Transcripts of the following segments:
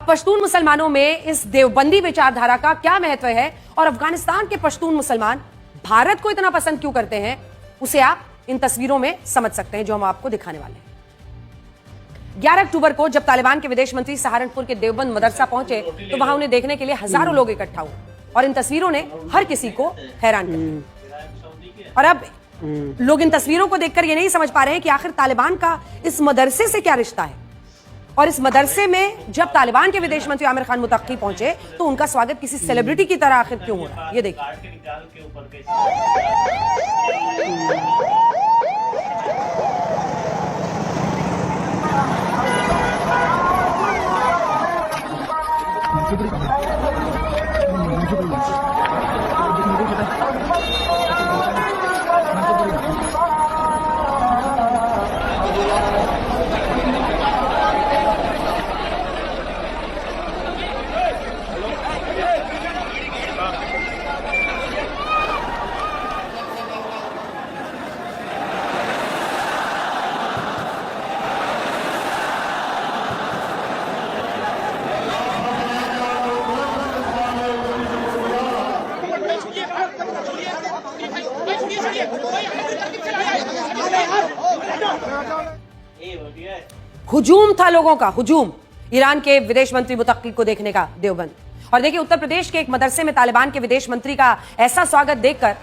पश्तून मुसलमानों में इस देवबंदी विचारधारा का क्या महत्व है और अफगानिस्तान के पश्तून मुसलमान भारत को इतना पसंद क्यों करते हैं, उसे आप इन तस्वीरों में समझ सकते हैं जो हम आपको दिखाने वाले हैं। 11 अक्टूबर को जब तालिबान के विदेश मंत्री सहारनपुर के देवबंद मदरसा पहुंचे तो वहां उन्हें देखने के लिए हजारों लोग इकट्ठा हुए और इन तस्वीरों ने हर किसी को हैरान कर दिया। और अब लोग इन तस्वीरों को देखकर ये नहीं समझ पा रहे हैं कि आखिर तालिबान का इस मदरसे से क्या रिश्ता है और इस मदरसे में जब तालिबान के विदेश मंत्री आमिर खान मुतक्की पहुंचे तो उनका स्वागत किसी सेलिब्रिटी की तरह आखिर क्यों हो रहा है, ये देखिए। हुजूम था लोगों का, हुजूम ईरान के विदेश मंत्री मुतक्की को देखने का देवबंद। और देखिए उत्तर प्रदेश के एक मदरसे में तालिबान के विदेश मंत्री का ऐसा स्वागत देखकर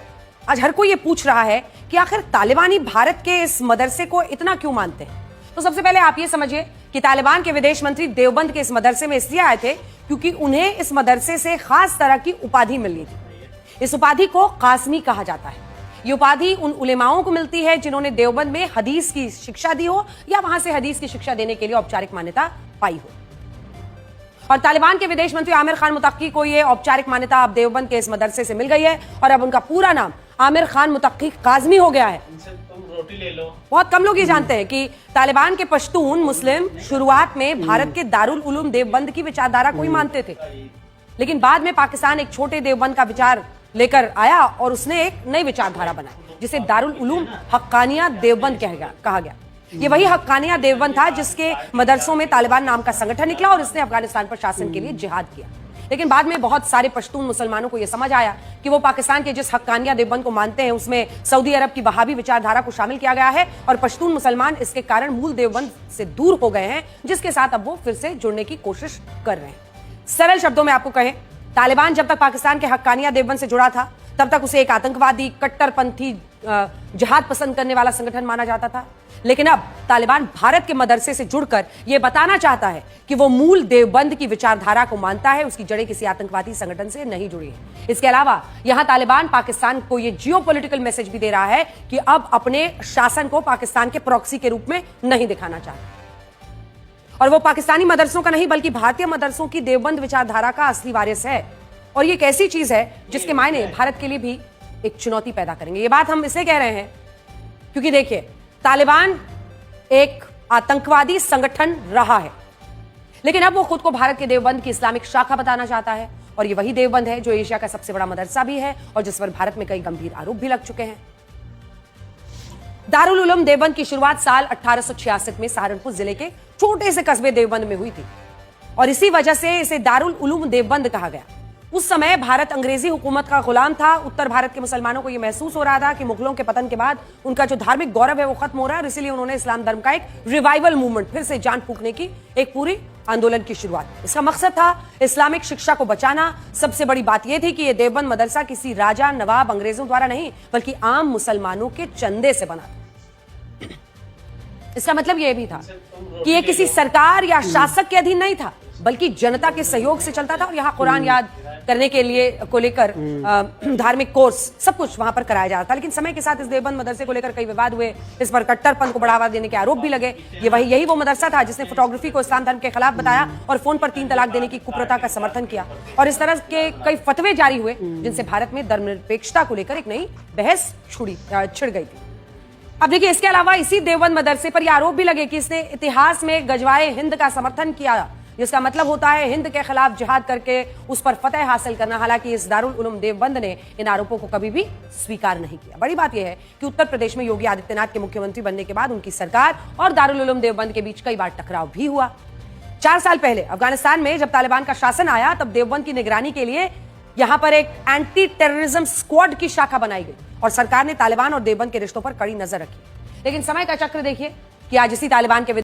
आज हर कोई ये पूछ रहा है कि आखिर तालिबानी भारत के इस मदरसे को इतना क्यों मानते हैं। तो सबसे पहले आप ये समझिए कि तालिबान के विदेश मंत्री देवबंद के इस मदरसे में इसलिए आए थे क्योंकि उन्हें इस मदरसे से खास तरह की उपाधि मिलनी थी। इस उपाधि को कासमी कहा जाता है। ये उपाधि उन उलेमाओं को मिलती है जिन्होंने देवबंद में हदीस की शिक्षा दी हो या वहां से हदीस की शिक्षा देने के लिए औपचारिक मान्यता पाई हो। और तालिबान के विदेश मंत्री आमिर खान मुतक्की को यह औपचारिक मान्यता अब देवबंद के इस मदरसे से मिल गई है और अब उनका पूरा नाम आमिर खान मुतक्की काज़मी हो गया है। रोटी ले लो। बहुत कम लोग ये जानते हैं कि तालिबान के पश्तून मुस्लिम शुरुआत में भारत के दारुल उलूम देवबंद की विचारधारा को ही मानते थे, लेकिन बाद में पाकिस्तान एक छोटे देवबंद का विचार लेकर आया और उसने एक नई विचारधारा बनाई जिसे दारुल उलूम हक्कानिया देवबंद कहा गया। ये वही हक्कानिया देवबंद था जिसके मदरसों में तालिबान नाम का संगठन निकला और इसने अफगानिस्तान पर शासन के लिए जिहाद किया। लेकिन बाद में बहुत सारे पश्तून मुसलमानों को यह समझ आया कि वो पाकिस्तान के जिस हक्कानिया देवबंद को मानते हैं उसमें सऊदी अरब की वहाबी विचारधारा को शामिल किया गया है और पश्तून मुसलमान इसके कारण मूल देवबंद से दूर हो गए हैं, जिसके साथ अब वो फिर से जुड़ने की कोशिश कर रहे हैं। सरल शब्दों में आपको कहें, तालिबान जब तक पाकिस्तान के हक्कानिया देवबंद से जुड़ा था तब तक उसे एक आतंकवादी कट्टरपंथी जिहाद पसंद करने वाला संगठन माना जाता था, लेकिन अब तालिबान भारत के मदरसे से जुड़कर यह बताना चाहता है कि वो मूल देवबंद की विचारधारा को मानता है, उसकी जड़ें किसी आतंकवादी संगठन से नहीं जुड़ी है। इसके अलावा यहां तालिबान पाकिस्तान को यह जियोपॉलिटिकल मैसेज भी दे रहा है कि अब अपने शासन को पाकिस्तान के प्रॉक्सी के रूप में नहीं दिखाना चाहता और वो पाकिस्तानी मदरसों का नहीं बल्कि भारतीय मदरसों की देवबंद विचारधारा का असली वारिस है। और ये एक ऐसी चीज है जिसके मायने भारत के लिए भी एक चुनौती पैदा करेंगे। ये बात हम इसलिए कह रहे हैं क्योंकि देखिए तालिबान एक आतंकवादी संगठन रहा है, लेकिन अब वो खुद को भारत के देवबंद की इस्लामिक शाखा बताना चाहता है और ये वही देवबंद है जो एशिया का सबसे बड़ा मदरसा भी है और जिस पर भारत में कई गंभीर आरोप भी लग चुके हैं। दारुल उलूम देवबंद की शुरुआत साल 1866 में सहारनपुर जिले के छोटे से कस्बे देवबंद में हुई थी और इसी वजह से इसे दारुल उलूम देवबंद कहा गया। उस समय भारत अंग्रेजी हुकूमत का गुलाम था। उत्तर भारत के मुसलमानों को यह महसूस हो रहा था कि मुगलों के पतन के बाद उनका जो धार्मिक गौरव है वो खत्म हो रहा है और इसीलिए उन्होंने इस्लाम धर्म का एक रिवाइवल मूवमेंट, फिर से जान फूंकने की एक पूरी आंदोलन की शुरुआत। इसका मकसद था इस्लामिक शिक्षा को बचाना। सबसे बड़ी बात यह थी कि यह देवबंद मदरसा किसी राजा नवाब अंग्रेजों द्वारा नहीं बल्कि आम मुसलमानों के चंदे से बना था। इसका मतलब यह भी था कि यह किसी सरकार या शासक के अधीन नहीं था बल्कि जनता के सहयोग से चलता था और यहाँ कुरान याद करने के लिए को लेकर धार्मिक कोर्स सब कुछ वहां पर कराया जा रहा था। लेकिन समय के साथ इस देवबंद मदरसे को लेकर कई विवाद हुए, इस पर कट्टरपंथ को बढ़ावा देने के आरोप भी लगे। यही वो मदरसा था जिसने फोटोग्राफी को इस्लाम धर्म के खिलाफ बताया और फोन पर 3 तलाक देने की कुप्रथा का समर्थन किया और इस तरह के कई फतवे जारी हुए जिनसे भारत में धर्मनिरपेक्षता को लेकर एक नई बहस छिड़ गई थी। अब देखिए इसके अलावा इसी देवबंद मदरसे पर यह आरोप भी लगे कि इसने इतिहास में गजवाए हिंद का समर्थन किया, जिसका मतलब होता है हिंद के खिलाफ जिहाद करके उस पर फतह हासिल करना। हालांकि इस दारुल उलूम देवबंद ने इन आरोपों को कभी भी स्वीकार नहीं किया। बड़ी बात यह है कि उत्तर प्रदेश में योगी आदित्यनाथ के मुख्यमंत्री बनने के बाद उनकी सरकार और दारुल उलूम देवबंद के बीच कई बार टकराव भी हुआ। 4 साल पहले अफगानिस्तान में जब तालिबान का शासन आया तब देवबंद की निगरानी के लिए यहां पर एक एंटी टेररिज्म स्क्वाड की शाखा बनाई गई और सरकार ने तालिबान और देवबंद के रिश्तों पर कड़ी नजर रखी। लेकिन समय का चक्र देखिए कि आज इसी तालिबान के